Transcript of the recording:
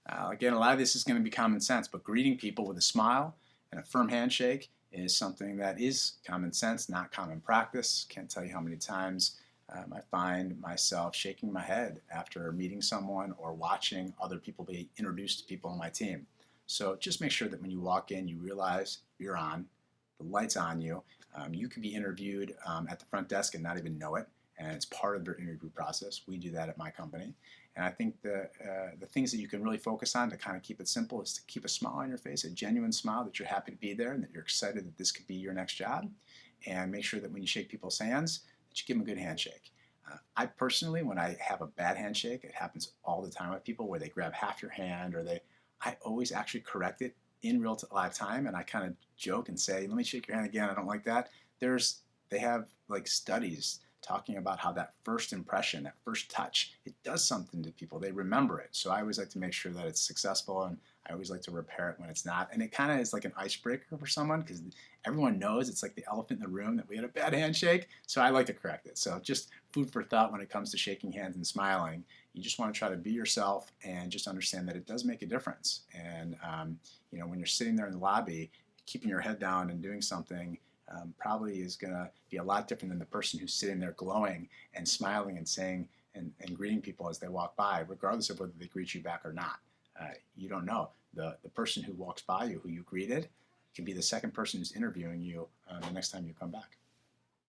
Again, a lot of this is going to be common sense, but greeting people with a smile and a firm handshake is something that is common sense, not common practice. Can't tell you how many times I find myself shaking my head after meeting someone or watching other people be introduced to people on my team. So just make sure that when you walk in, you realize you're on, the light's on you. You can be interviewed at the front desk and not even know it, and it's part of their interview process. We do that at my company. And I think the things that you can really focus on to kind of keep it simple is to keep a smile on your face, a genuine smile that you're happy to be there and that you're excited that this could be your next job. And make sure that when you shake people's hands, that you give them a good handshake. I personally, when I have a bad handshake, it happens all the time with people where they grab half your hand or I always actually correct it in real live time, and I kind of joke and say, "Let me shake your hand again. I don't like that." They have like studies talking about how that first impression, that first touch, it does something to people. They remember it. So I always like to make sure that it's successful, and I always like to repair it when it's not. And it kind of is like an icebreaker for someone because everyone knows it's like the elephant in the room that we had a bad handshake. So I like to correct it. So just food for thought when it comes to shaking hands and smiling. You just want to try to be yourself and just understand that it does make a difference. And when you're sitting there in the lobby, keeping your head down and doing something probably is going to be a lot different than the person who's sitting there glowing and smiling and saying and greeting people as they walk by, regardless of whether they greet you back or not. You don't know. The person who walks by you, who you greeted, can be the second person who's interviewing you the next time you come back.